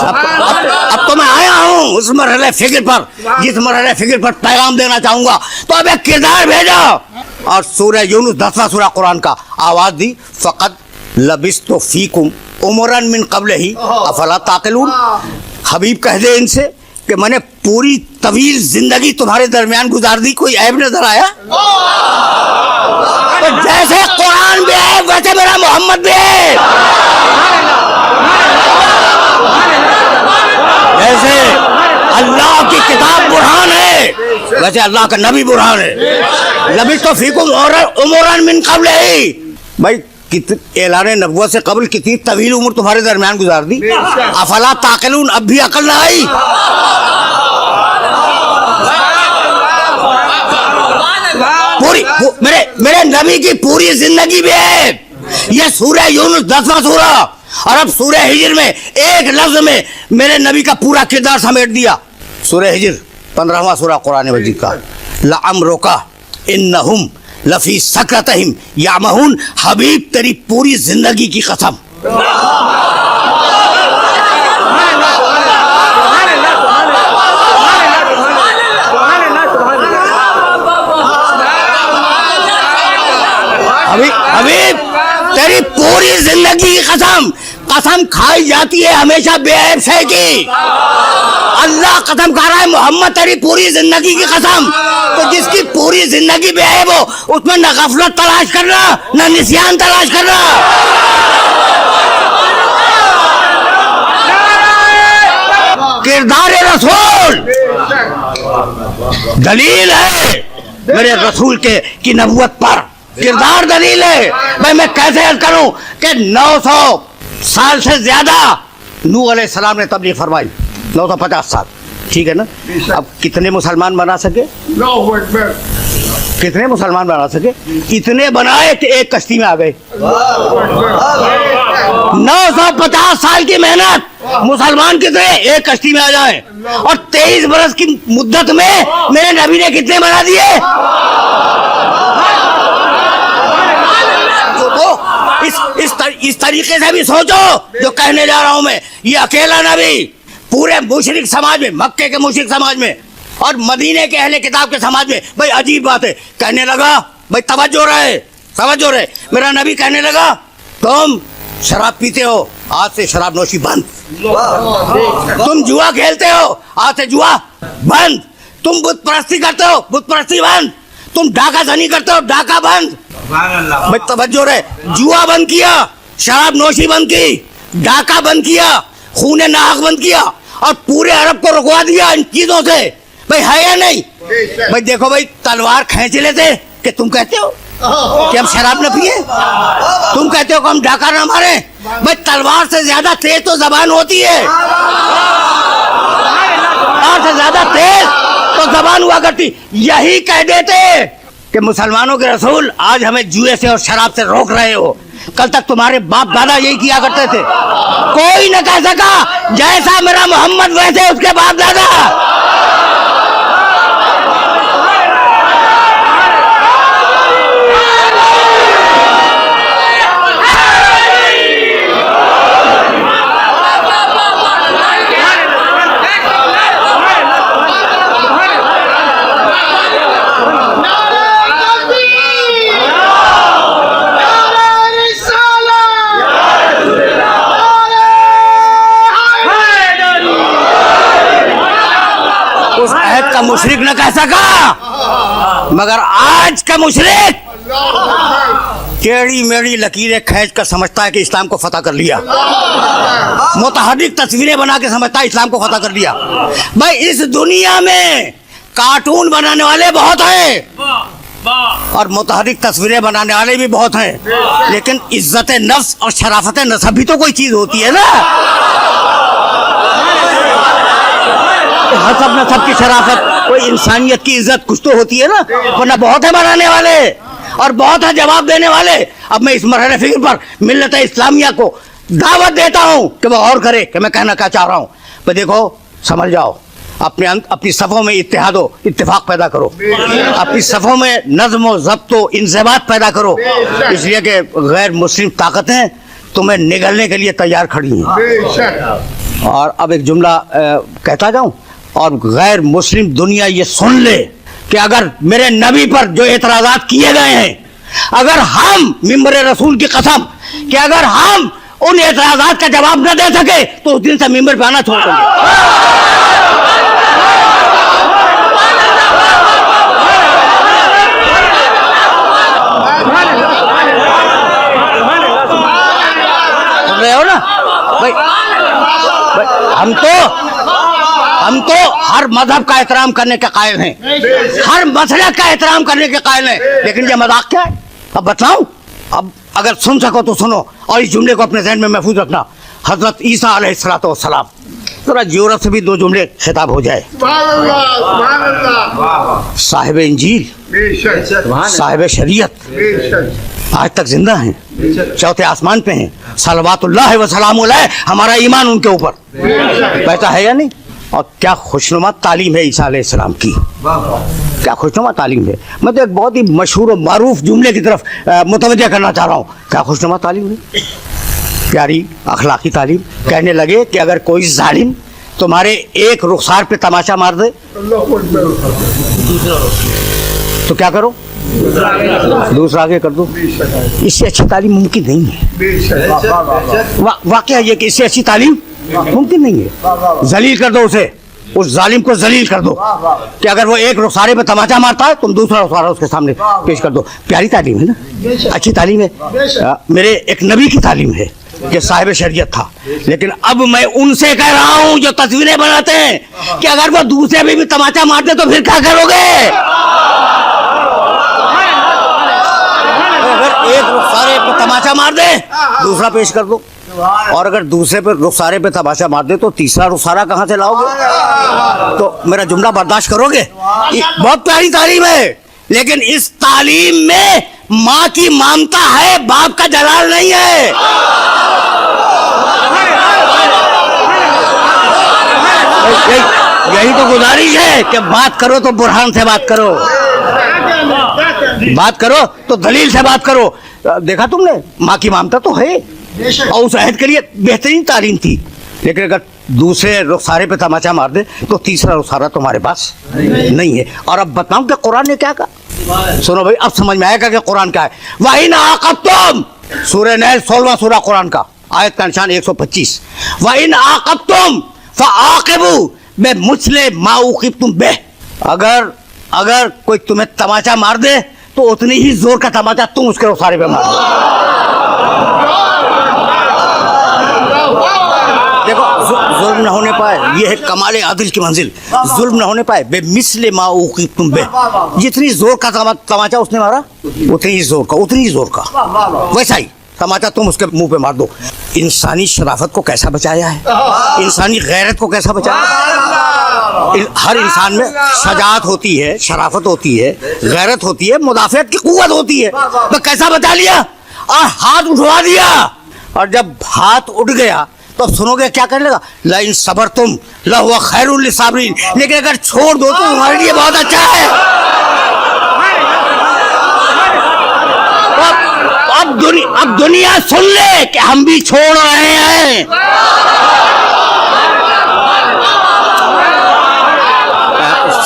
अब तो मैं आया हूँ उस मरहले फिक्र पर, जिस मरहले फिक्र पर पैगाम देना चाहूंगा। तो अब एक किरदार भेजा और सूरह यूनुस 10वां सूरह कुरान का आवाज दी, फ़क़द लबिस्तु फ़ीकुम उमरन मिन क़ब्लिही अफ़ला ताक़िलून। हबीब कह दे इनसे कि मैंने पूरी तवील जिंदगी तुम्हारे दरमियान गुजार दी, कोई ऐब नजर आया? तो जैसे कुरान भी है वैसे मेरा मोहम्मद भी है। जैसे अल्लाह की किताब बुरहान है वैसे अल्लाह का नबी बुरहान है। लबिस्तु फ़ीकुम उमरन मिन क़ब्लिही, भाई ऐलान नबुव्वत से कबल कितनी तवील उम्र तुम्हारे दरमियान गुजार दी। अफला ताक़िलून, अब भी अकल ना आई? पूरी मेरे नबी की पूरी जिंदगी भी है। यह सूरह यूनुस 10वां सूरा, और अब सूरह हिजर में एक लफ्ज में मेरे नबी का पूरा किरदार समेट दिया। सूरह हिजर 15वां सूरा कुरान मजीद का, लअम्रुका इन्नहुम लफी सकरतहिम यामहून। हबीब तेरी पूरी जिंदगी की कसम। हबीब तेरी पूरी जिंदगी की कसम। कसम खाई जाती है हमेशा बेऐब से की। अल्लाह कसम खा रहा है, मोहम्मद तेरी पूरी जिंदगी की कसम। तो जिसकी पूरी जिंदगी बेऐब हो उसमें न गफलत तलाश करना न निस्यान तलाश करना। किरदार रसूल दलील है मेरे रसूल के की नबुव्वत पर। किरदार दलील है। भाई मैं कैसे अर्ज करूं कि 900 साल से ज्यादा नूह अलैहिस्सलाम ने तबलीग फरमाई, 950 साल, ठीक है ना? अब कितने मुसलमान बना सके? कितने मुसलमान बना सके? इतने बनाए कि एक कश्ती में आ गए। 950 साल की मेहनत, मुसलमान कितने? एक कश्ती में आ जाए। और 23 बरस की मुद्दत में मेरे नबी ने कितने बना दिए? इस तरीके से भी सोचो जो कहने जा रहा हूं मैं। ये अकेला नबी पूरे मुशरिक समाज में, मक्के के मुशरिक समाज में और मदीने के अहले किताब के समाज में, भाई अजीब बात है, कहने लगा, भाई तवज्जो रहे, मेरा नबी कहने लगा तुम शराब पीते हो, आज से शराब नोशी बंद। तुम जुआ खेलते हो, आज से जुआ बंद। तुम बुत परस्ती करते हो, बुत परस्ती बंद। तुम डाका धनी करते हो, डाका बंद। भाई तवज्जो रहे, जुआ बंद किया, शराब नोशी बंद की, डाका बंद किया, खून नाहक बंद किया और पूरे अरब को रुकवा दिया इन चीजों से। भाई है या नहीं? भाई देखो भाई, तलवार खींच लेते कि तुम कहते हो कि हम शराब न पिए, तुम कहते हो कि हम डाका न मारे। भाई तलवार से ज्यादा तेज तो जबान होती है, तलवार से ज्यादा तेज तो जबान हुआ करती। यही कह देते कि मुसलमानों के रसूल आज हमें जुए से और शराब से रोक रहे हो, कल तक तुम्हारे बाप दादा यही किया करते थे। कोई न कह सका जैसा मेरा मोहम्मद वैसे उसके बाप दादा। मुशरिक न कह सका, मगर आज का मुशरिक टेढ़ी मेढ़ी लकीरें खींच कर समझता है कि इस्लाम को फतह कर लिया, मुतहर्रिक तस्वीरें बना के समझता है इस्लाम को फतह कर लिया। भाई इस दुनिया में कार्टून बनाने वाले बहुत हैं और मुतहर्रिक तस्वीरें बनाने वाले भी बहुत हैं, लेकिन इज्जत नफ्स और शराफत नसब भी तो कोई चीज होती है ना। हसब नसब की शराफत, कोई इंसानियत की इज्जत कुछ तो होती है ना, वरना बहुत है बनाने वाले और बहुत है जवाब देने वाले। अब मैं इस मरहले फिक्र पर मिल्लत इस्लामिया को दावत देता हूँ कि वो और करे कि मैं कहना क्या चाह रहा हूँ। पर देखो समझ जाओ, अपनी सफ़ों में इत्तेफाक पैदा करो, अपनी सफ़ों में नज़्म व ज़ब्त व इंज़िबात पैदा करो, इसलिए कि गैर मुस्लिम ताकतें तुम्हें निगलने के लिए तैयार खड़ी हैं। और अब एक जुमला कहता जाऊं और गैर मुस्लिम दुनिया ये सुन ले कि अगर मेरे नबी पर जो एतराज़ात किए गए हैं, अगर हम मिंबर रसूल की कसम कि अगर हम उन एतराज़ात का जवाब न दे सके तो उस दिन से मिंबर पे आना छोड़ देंगे। रहे हो ना भाई, हम तो हर मजहब का एहतराम करने के कायल हैं, हर मसलक का एहतराम करने के कायल हैं, लेकिन ये मजाक क्या है? अब बताऊं, अब अगर सुन सको तो सुनो और इस जुमले को अपने ज़हन में महफूज रखना। हजरत ईसा अलैहिस्सलाम, थोड़ा जोर से भी दो जुमले खिताब हो जाए। साहिब इंजील, साहिब शरीयत, आज तक जिंदा हैं, चौथे आसमान पे हैं, सलवातुल्लाह व सलामुहु अलैह, हमारा ईमान उनके ऊपर कहता है या नहीं? और क्या खुशनुमा तालीम है ईसा अलैहिस्सलाम की, क्या खुशनुमा तालीम है। मैं तो एक बहुत ही मशहूर और मारूफ जुमले की तरफ मुतवज्जह करना चाह रहा हूँ। क्या खुशनुमा तालीम है, प्यारी अखलाकी तालीम। कहने लगे कि अगर कोई जालिम तुम्हारे एक रुखसार पे तमाचा मार दे तो क्या करो? दूसरा आगे कर दो। इससे अच्छी तालीम मुमकिन नहीं है। वाकया ये कि इससे अच्छी तालीम मुमकिन नहीं है। जलील कर दो उसे, उस जालिम को जलील कर दो कि अगर वो एक रुखसारे पे तमाचा मारता है तुम दूसरा रुखसारा उसके सामने पेश कर दो। प्यारी तालीम है ना, अच्छी तालीम है। मेरे एक नबी की तालीम है कि साहिब शरीयत था। लेकिन अब मैं उनसे कह रहा हूं जो तस्वीरें बनाते हैं कि अगर वो दूसरे भी तमाचा मारते तो फिर क्या करोगे? अगर एक रुखसारे पे तमाचा मार दे दूसरा पेश कर दो, और अगर दूसरे पे रुखसारे पे तमाचा मार दे तो तीसरा रुखसारा कहां से लाओगे? तो मेरा जुमला बर्दाश्त करोगे? बहुत प्यारी तालीम है, लेकिन इस तालीम में माँ की ममता है, बाप का जलाल नहीं है। यही तो गुजारिश है कि बात करो तो बुरहान से बात करो, बात करो तो दलील से बात करो। देखा तुमने, माँ की ममता तो है और उस अहद के लिए बेहतरीन तालीम थी, लेकिन अगर दूसरे रुखसारे पे तमाचा मार दे तो तीसरा रुखसारा तुम्हारे पास नहीं है। और अब बताऊं कि कुरान ने क्या कहा? सुनो भाई, अब समझ में आएगा कि कुरान क्या है। वइन आक़बतुम, सूरह नहल 16वां सूरा कुरान का, आयत का निशान 125। वइन आक़बतुम फ़आक़िबू बिमिस्लि मा उक़िबतुम बिह, अगर कोई तुम्हें तमाचा मार दे तो उतनी ही जोर का तमाचा तुम उसके रुखसारे पे मार दो। देखो, जुल्म न होने पाए, ये है कमाले आदिल की मंजिल। जुल्म न होने पाए, बेमिस्ले मा उक़िबतुम बिह, जितनी जोर का तमाचा उसने मारा उतनी ही जोर का वैसा ही तमाचा तुम उसके मुंह पे मार दो। इंसानी शराफत को कैसा बचाया है, इंसानी गैरत को कैसा बचाया है। हर इंसान में शजाअत होती है, शराफत होती है, गैरत होती है, मुदाफ़ियत की कुव्वत होती है, तो कैसा बचा लिया और हाथ उठवा दिया। और जब हाथ उठ गया तो सुनोगे क्या करने लगा? लाइन सबर तुम लहुवा खैरुल लिसाबरीन, लेकिन अगर छोड़ दो तो तुम्हारे लिए बहुत अच्छा है। अब दुनिया सुन ले कि हम भी छोड़ रहे हैं।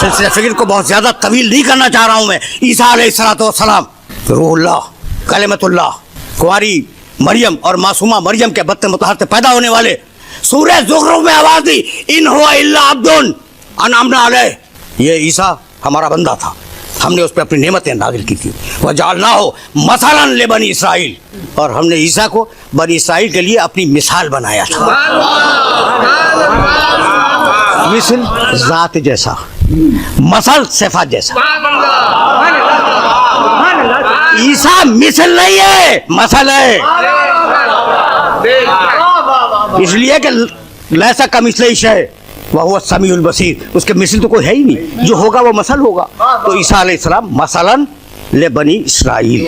सिलसिला फिक्र को बहुत ज्यादा तवील नहीं करना चाह रहा हूं मैं। ईसा अलैहिस्सलाम रूहुल्लाह, कलिमतुल्लाह, कुंवारी मरियम और मासूमा मरियम के बत्ते मुतहर से पैदा होने वाले, सूरह ज़ुखरुफ में आवाज दी, इन हुवा इल्ला अब्दुन अनअमना अलैह, ये ईसा हमारा बंदा था, हमने उस पर अपनी नेमतें नाज़िल की थी। वजअलनाहु मसलन लिबनी इसराइल, और हमने ईसा को बनी इसराइल के लिए अपनी मिसाल बनाया था। मिसल जात जैसा, मसल सिफात जैसा। ईसा मिसल नहीं है, मसल है। इसलिए कि लैसा कमिस्लिही शै वह हुवा समीउल बसीर, उसके मिसल तो कोई है ही नहीं, जो होगा वो मसल होगा। तो ईसा अलैहिस्सलाम मसलन ले बनी इसराइल,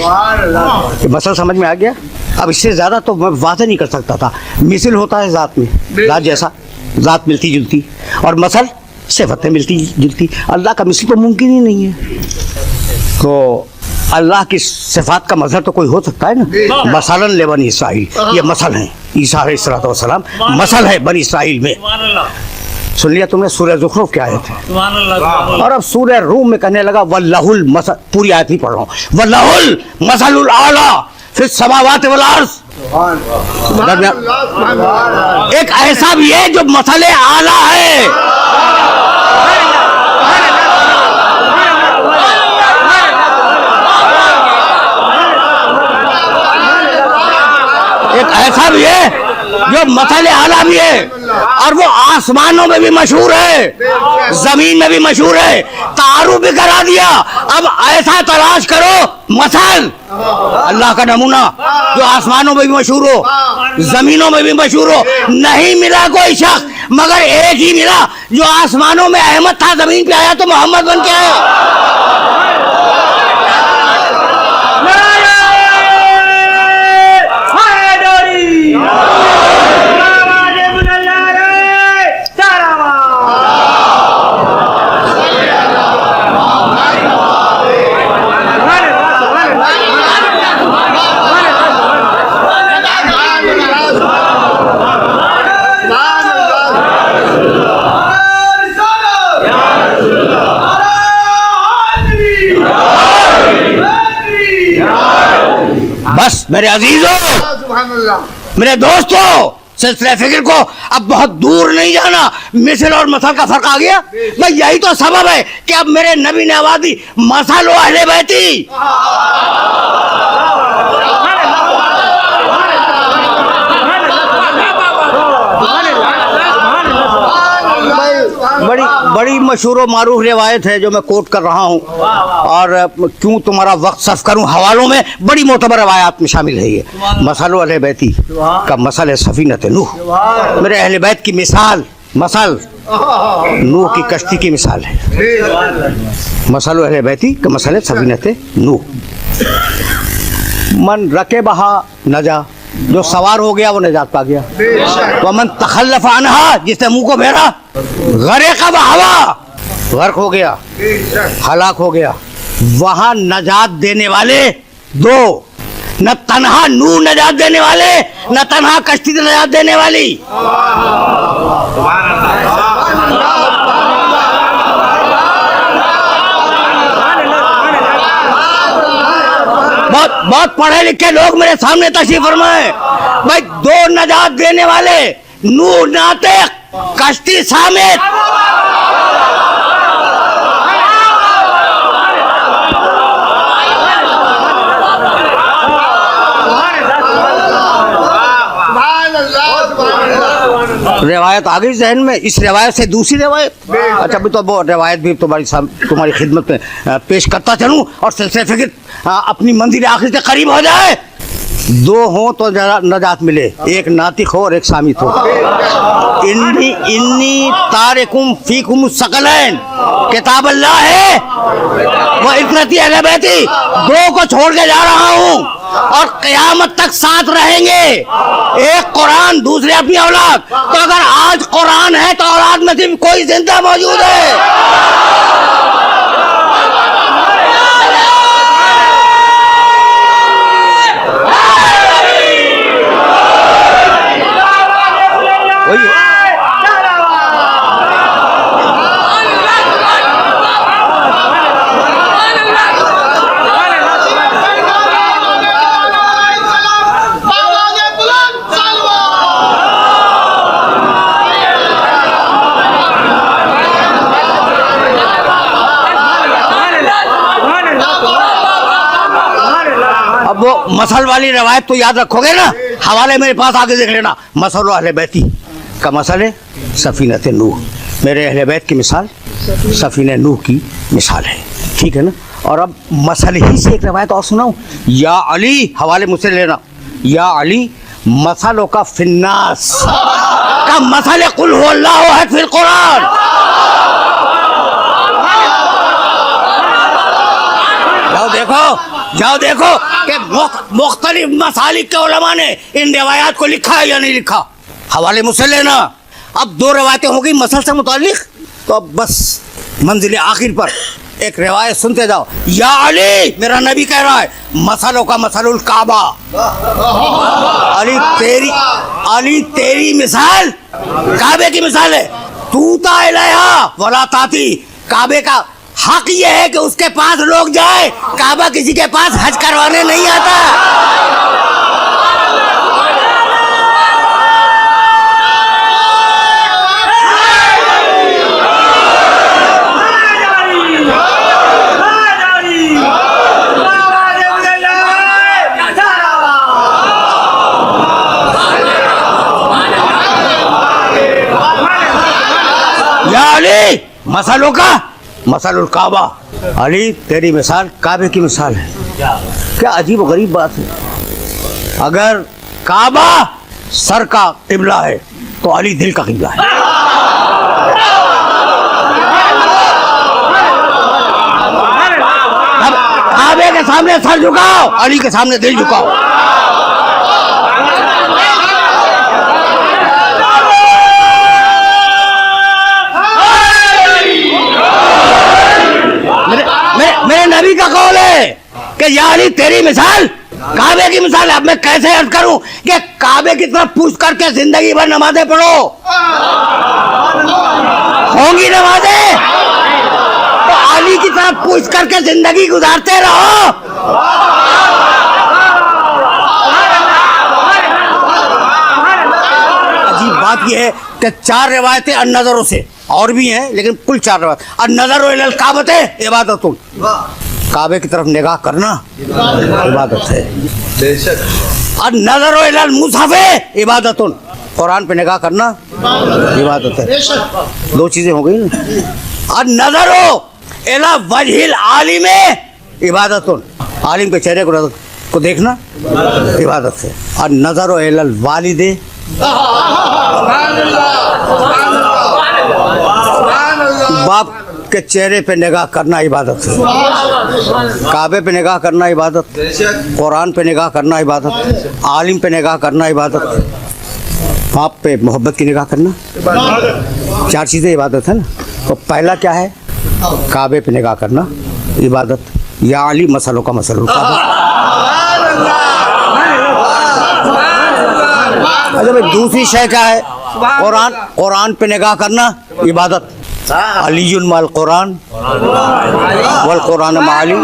मसल समझ में आ गया। अब इससे ज्यादा तो मैं वाज़ेह नहीं कर सकता था। मिसल होता है जात में, जात जैसा, जात मिलती जुलती, और मसल सिफतें मिलती जुलती। अल्लाह का मिसल तो मुमकिन ही नहीं है। तो अल्लाह की सिफात का मजहर तो कोई हो सकता है ना। मसलन ले बनी इसराइल, ये मसल है। ईसा अलैहिस्सलाम मसल है बनी इसराइल में। सुन लिया तुमने सूरह ज़ुखरुफ के आयत है। और अब सूरह रूम में कहने लगा वल्लाहुल मसल, पूरी आयत ही पढ़ रहा हूँ, वल्लाहुल मसलुल आला फिस समावाति वल अर्ज़। एक ऐसा भी है जो मसले आला है, एक ऐसा भी है जो मसले आला भी है, और वो आसमानों में भी मशहूर है, जमीन में भी मशहूर है, तारुफ भी करा दिया। अब ऐसा तलाश करो मसल अल्लाह का नमूना जो आसमानों में भी मशहूर हो, जमीनों में भी मशहूर हो। नहीं मिला कोई शख्स, मगर एक ही मिला जो आसमानों में अहमद था, जमीन पे आया तो मोहम्मद बन के आया। बस मेरे अजीजों, मेरे दोस्तों, सिलसिले फिक्र को अब बहुत दूर नहीं जाना। मिसल और मसल का फर्क आ गया भाई, यही तो सबब है कि अब मेरे नबी ने आवाज दी मसल व अहले बैती। बड़ी मशहूर व मारूफ रिवायत है जो मैं कोट कर रहा हूँ, और क्यों तुम्हारा वक्त सर्फ करूँ, हवालों में बड़ी मोतबर रवायात में शामिल है ये। मसल अहले बैती का मसल है सफीनत नूह। मेरे अहले बैत की मिसाल, मसल नूह की कश्ती की मिसाल है। मसल अहले बैती का मसल है सफीनत नूह। मन रके बहा नजा, जो सवार हो गया वो निजात पा गया। वमन तखल्लफ अनहा, जिसने मुंह को फेरा, गरक़ बहवा, गर्क हो गया, हलाक हो गया। वहां नजात देने वाले दो, न तन्हा नूह नजात देने वाले, न तन्हा कश्ती नजात देने वाली। बहुत पढ़े लिखे लोग मेरे सामने तशरीफ फरमाए भाई, दो नजात देने वाले, नूह नातिक, कश्ती सामित। रिवायत आ गई जहन में, इस रिवायत से दूसरी रिवायत। अच्छा अभी तो वो रिवायत भी तुम्हारी खिदमत में पेश करता चलूं, और सिलसिले फिक्र अपनी मंजिल आखिर से करीब हो जाए। दो हो तो नजात मिले, एक नातिक हो और एक सामित हो। इन्नी तारिकुम फीकुम सकलैन, किताब अल्लाह है वो इतरती अहले बैती, दो को छोड़ के जा रहा हूँ और क़यामत तक साथ रहेंगे। एक कुरान, दूसरे अपनी औलाद। तो अगर आज कुरान है तो औलाद में सिर्फ कोई जिंदा मौजूद है। अब वो मसल वाली रवायत तो याद रखोगे ना, हवाले मेरे पास आके देख लेना। मसल अहले बैती का मसल है सफीनत नूह, मेरे अहले बैत की मिसाल सफीने नूह की मिसाल है, ठीक है ना। और अब मसल ही से एक रवायत और सुनाऊं, या अली, हवाले मुझसे लेना, या अली मसलों का फिन्नास का मसल कुल हु अल्लाहु अहद फिल कुरान। जाओ देखो कि मुख्तलिफ मसालिक के उलमा ने इन रिवायात को लिखा है या नहीं लिखा, हवाले मुझसे लेना। अब दो रिवायतें हो गई मसल से मुताल्लिक, तो अब बस मंजिल आखिर पर एक रिवायत सुनते जाओ। या अली, मेरा नबी कह रहा है, मसलों का मसलुल काबा। अली तेरी मिसाल काबे की मिसाल है। तूता इलैहा वला ताती। काबे का हक ये है कि उसके पास लोग जाए, काबा किसी के पास हज करवाने नहीं आता। या अली, मसलों का मसलुल काबा। अली तेरी मिसाल काबे की मिसाल है। क्या अजीब व गरीब बात है। अगर काबा सर का किबला है तो अली दिल का किबला है। अब काबे के सामने सर झुकाओ, अली के सामने दिल झुकाओ। मेरे नबी का कौल है कि या अली तेरी मिसाल काबे की मिसाल है। अब मैं कैसे अर्ज करूं कि काबे की तरफ पूछ करके जिंदगी भर नमाजें पढ़ो, होंगी नमाजें तो अली की तरफ पूछ करके जिंदगी गुजारते रहो। अजीब बात यह है कि 4 रिवायतें अन्नज़रों से और भी हैं, लेकिन कुल 4 रिवायत। अन्नज़रु इलल काबते इबादतुन, काबे की तरफ निगाह करना इबादत है। अन्नज़रु इलल मुसहफ़े इबादतुन, कुरान पे निगाह करना इबादत है। 2 चीजें हो गई ना। अन्नज़रु इला वजहिल आलिम इबादतुन, आलिम के चेहरे को देखना इबादत है। अन्नज़रु इलल वालिदे, बाप के चेहरे पे निगाह करना इबादत है। काबे पे निगाह करना इबादत, कुरान पे निगाह करना इबादत, आलिम पे निगाह करना इबादत, बाप पे मोहब्बत की निगाह करना। 4 चीज़ें इबादत है ना। तो पहला क्या है? काबे पे निगाह करना इबादत। या अली मसलों का मसलुल काबा। अच्छा भाई, दूसरी शय क्या है? कुरान पे निगाह करना इबादत। अलीयुन माल कुरान वल कुरान माली।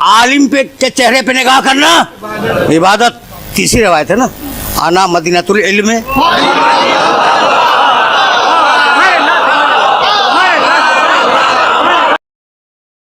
आलिम पे के चेहरे पे निगाह करना इबादत। तीसरी रवायत है ना, आना मदीनतुल इल्म।